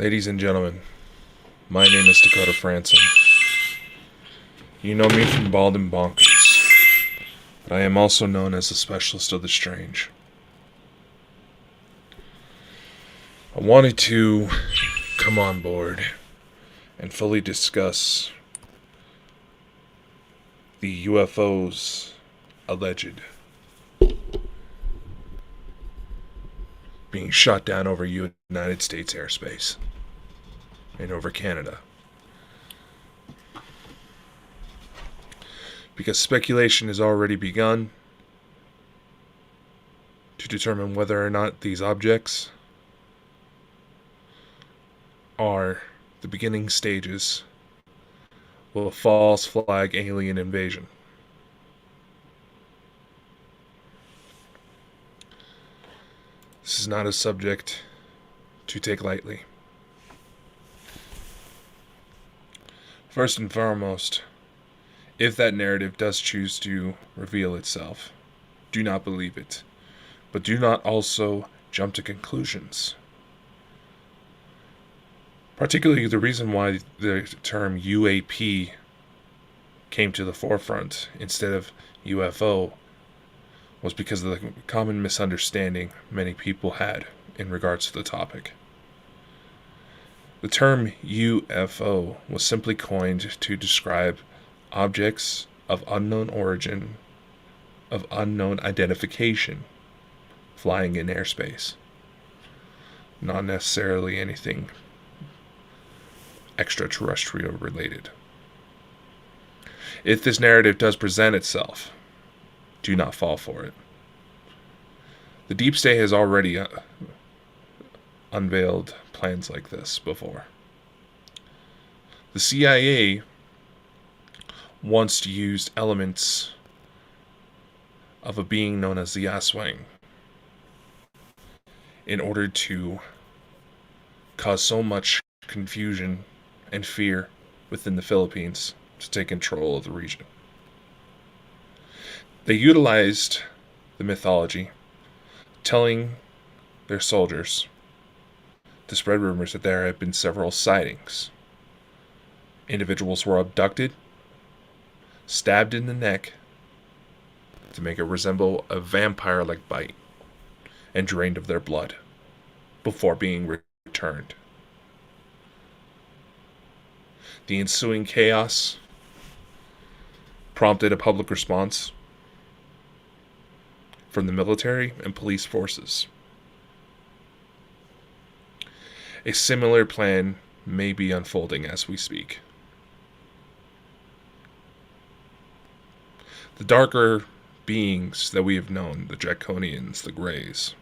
Ladies and gentlemen, my name is Dakota Franson. You know me from Bald and Bonkers, but I am also known as the Specialist of the Strange. I wanted to come on board and fully discuss the UFO's alleged being shot down over United States airspace and over Canada. Because speculation has already begun to determine whether or not these objects are the beginning stages of a false flag alien invasion. This is not a subject to take lightly. First and foremost, if that narrative does choose to reveal itself, do not believe it, but do not also jump to conclusions. Particularly the reason why the term UAP came to the forefront instead of UFO was because of the common misunderstanding many people had in regards to the topic. The term UFO was simply coined to describe objects of unknown origin, of unknown identification, flying in airspace. Not necessarily anything extraterrestrial related. If this narrative does present itself, do not fall for it. The deep state has already unveiled plans like this before. The CIA once used elements of a being known as the Aswang in order to cause so much confusion and fear within the Philippines to take control of the region. They utilized the mythology, telling their soldiers to spread rumors that there had been several sightings. Individuals were abducted, stabbed in the neck to make it resemble a vampire-like bite, and drained of their blood before being returned. The ensuing chaos prompted a public response from the military and police forces. A similar plan may be unfolding as we speak. The darker beings that we have known, the Draconians, the Greys,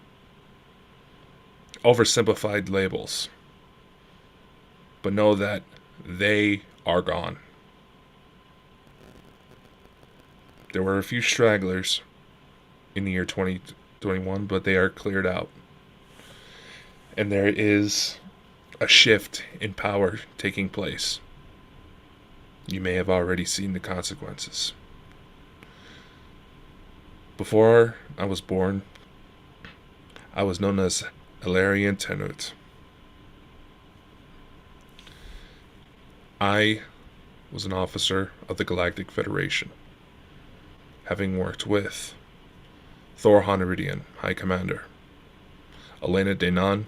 oversimplified labels, but know that they are gone. There were a few stragglers in the year 2021, but they are cleared out. And there is a shift in power taking place. You may have already seen the consequences. Before I was born, I was known as Ilarian Tenut. I was an officer of the Galactic Federation, having worked with Thor Honoridian, High Commander. Elena Denan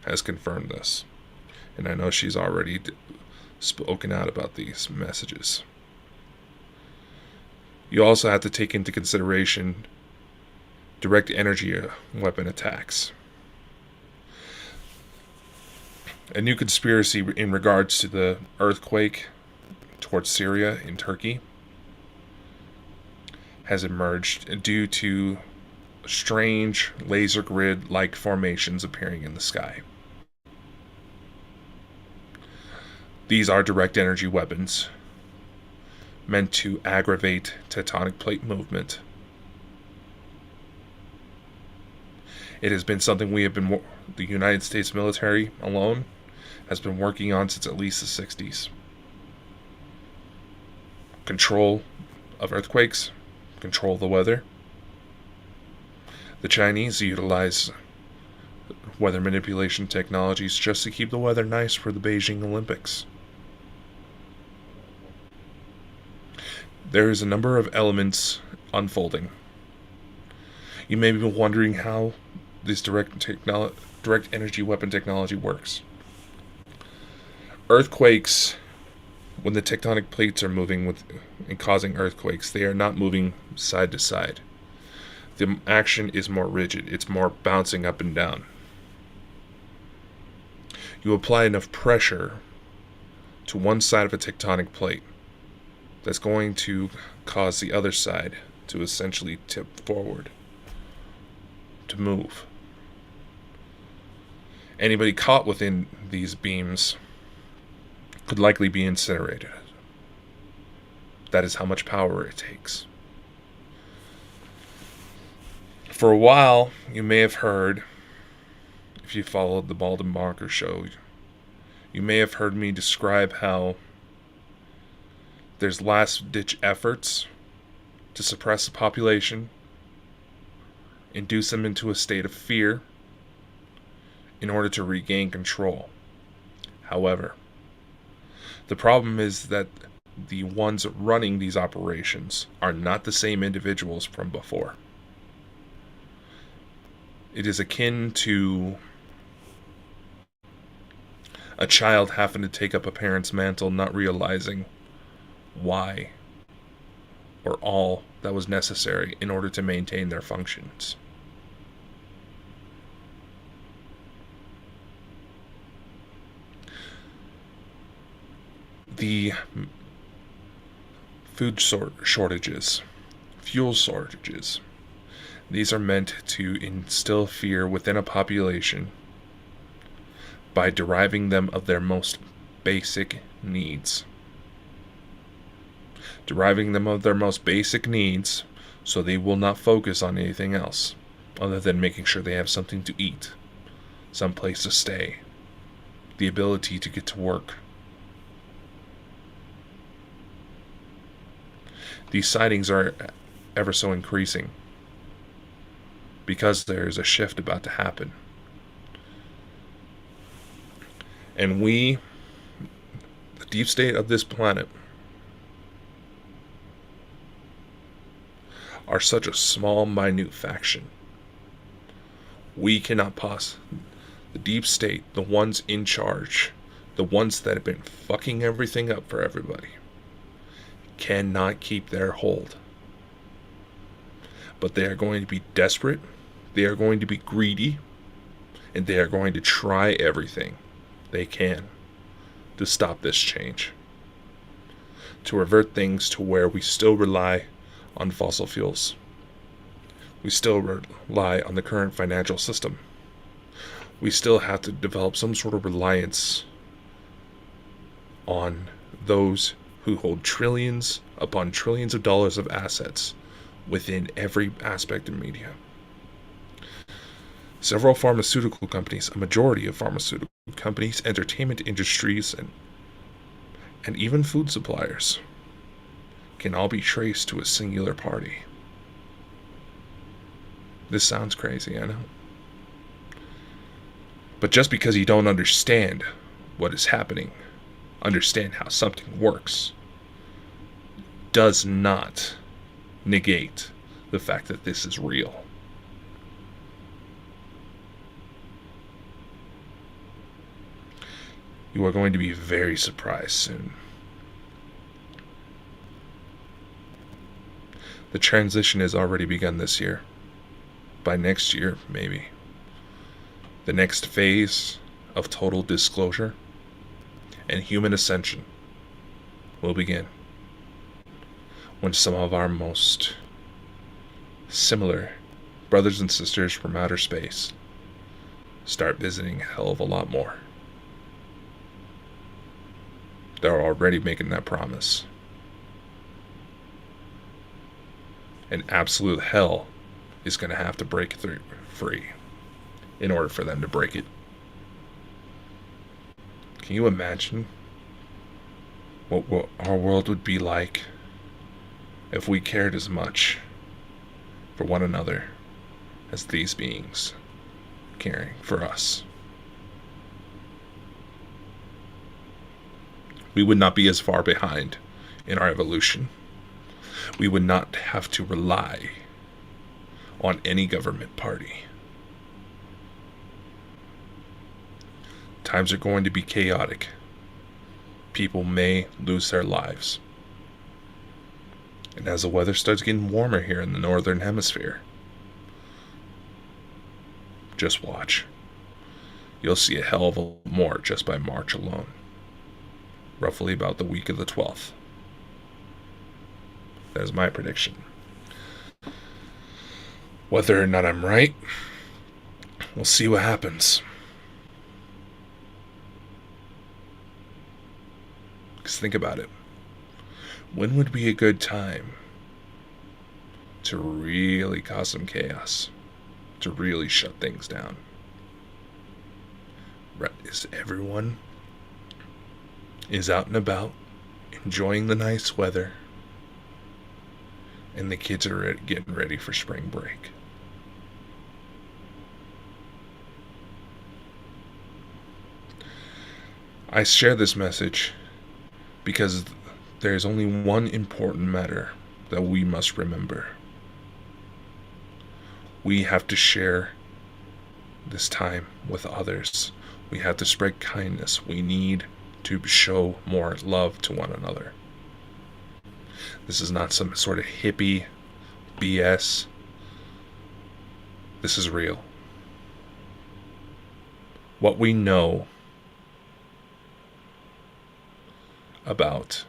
has confirmed this, and I know she's already spoken out about these messages. You also have to take into consideration direct energy weapon attacks. A new conspiracy in regards to the earthquake towards Syria and Turkey has emerged due to strange laser grid-like formations appearing in the sky. These are direct energy weapons meant to aggravate tectonic plate movement. It has been something the United States military alone has been working on since at least the 60s. Control of earthquakes, control of the weather. The Chinese utilize weather manipulation technologies just to keep the weather nice for the Beijing Olympics. There is a number of elements unfolding. You may be wondering how this direct energy weapon technology works. Earthquakes, when the tectonic plates are moving and causing earthquakes, they are not moving side to side. The action is more rigid. It's more bouncing up and down. You apply enough pressure to one side of a tectonic plate that's going to cause the other side to essentially tip forward, to move. Anybody caught within these beams could likely be incinerated. That is how much power it takes. For a while, you may have heard, if you followed the Bald and Bonkers show, you may have heard me describe how there's last-ditch efforts to suppress the population, induce them into a state of fear, in order to regain control. However, the problem is that the ones running these operations are not the same individuals from before. It is akin to a child having to take up a parent's mantle, not realizing why or all that was necessary in order to maintain their functions. The food shortages, fuel shortages, these are meant to instill fear within a population by deriving them of their most basic needs. Deriving them of their most basic needs so they will not focus on anything else other than making sure they have something to eat, some place to stay, the ability to get to work. These sightings are ever so increasing because there is a shift about to happen. And we, the deep state of this planet, are such a small, minute faction. We cannot the deep state, the ones in charge, the ones that have been fucking everything up for everybody, cannot keep their hold. But they are going to be desperate, they are going to be greedy, and they are going to try everything they can to stop this change, to revert things to where we still rely on fossil fuels. We still rely on the current financial system. We still have to develop some sort of reliance on those who hold trillions upon trillions of dollars of assets within every aspect of media. Several pharmaceutical companies, a majority of pharmaceutical companies, entertainment industries, and even food suppliers can all be traced to a singular party. This sounds crazy, I know. But just because you don't understand what is happening, understand how something works, does not negate the fact that this is real. You are going to be very surprised soon. The transition has already begun this year. By next year, maybe. The next phase of total disclosure and human ascension will begin when some of our most similar brothers and sisters from outer space start visiting a hell of a lot more. They're already making that promise. And absolute hell is going to have to break through free in order for them to break it. Can you imagine what our world would be like if we cared as much for one another as these beings? caring for us. We would not be as far behind in our evolution. We would not have to rely on any government party. Times are going to be chaotic. People may lose their lives. And as the weather starts getting warmer here in the northern hemisphere, just watch. You'll see a hell of a lot more just by March alone. Roughly about the week of the 12th. That is my prediction. Whether or not I'm right, we'll see what happens. Because think about it. When would be a good time to really cause some chaos? To really shut things down? Right, is everyone is out and about, enjoying the nice weather, and the kids are getting ready for spring break. I share this message because there is only one important matter that we must remember. We have to share this time with others. We have to spread kindness. We need to show more love to one another. This is not some sort of hippie BS. This is real. What we know about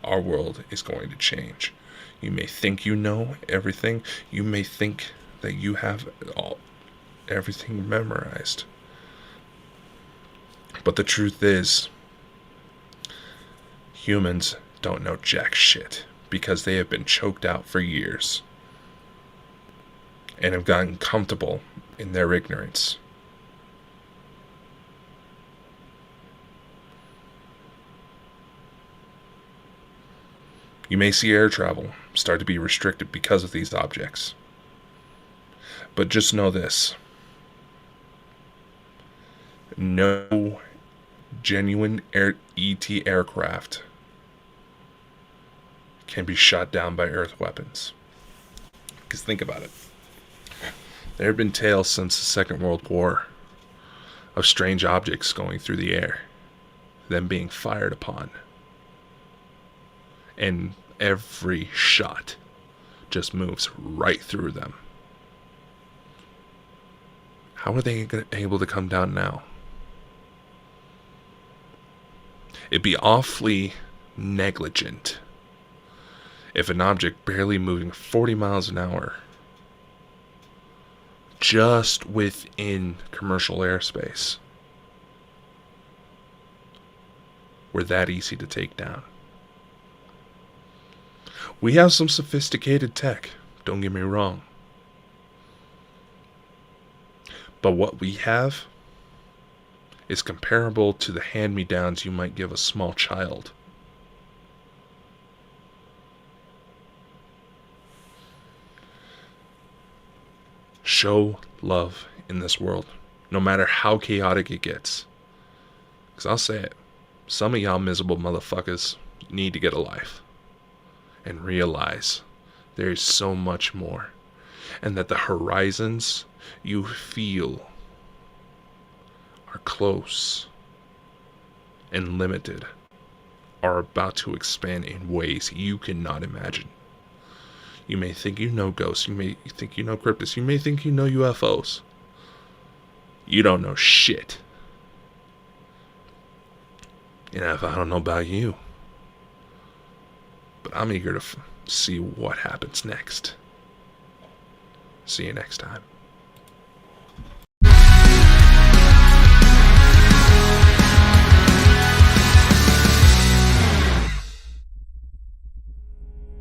our world is going to change. You may think you know everything. You may think that you have everything memorized. But the truth is, humans don't know jack shit because they have been choked out for years and have gotten comfortable in their ignorance. You may see air travel start to be restricted because of these objects. But just know this. No genuine ET aircraft can be shot down by Earth weapons. Because think about it. There have been tales since the Second World War of strange objects going through the air, them being fired upon. And every shot just moves right through them. How are they able to come down now? It'd be awfully negligent if an object barely moving 40 miles an hour just within commercial airspace were that easy to take down. We have some sophisticated tech, don't get me wrong. But what we have is comparable to the hand-me-downs you might give a small child. Show love in this world, no matter how chaotic it gets. Because I'll say it, some of y'all miserable motherfuckers need to get a life and realize there is so much more, and that the horizons you feel are close and limited are about to expand in ways you cannot imagine. You may think you know ghosts, you may think you know cryptids, you may think you know UFOs. You don't know shit. And if I don't know about you, but I'm eager to see what happens next. See you next time.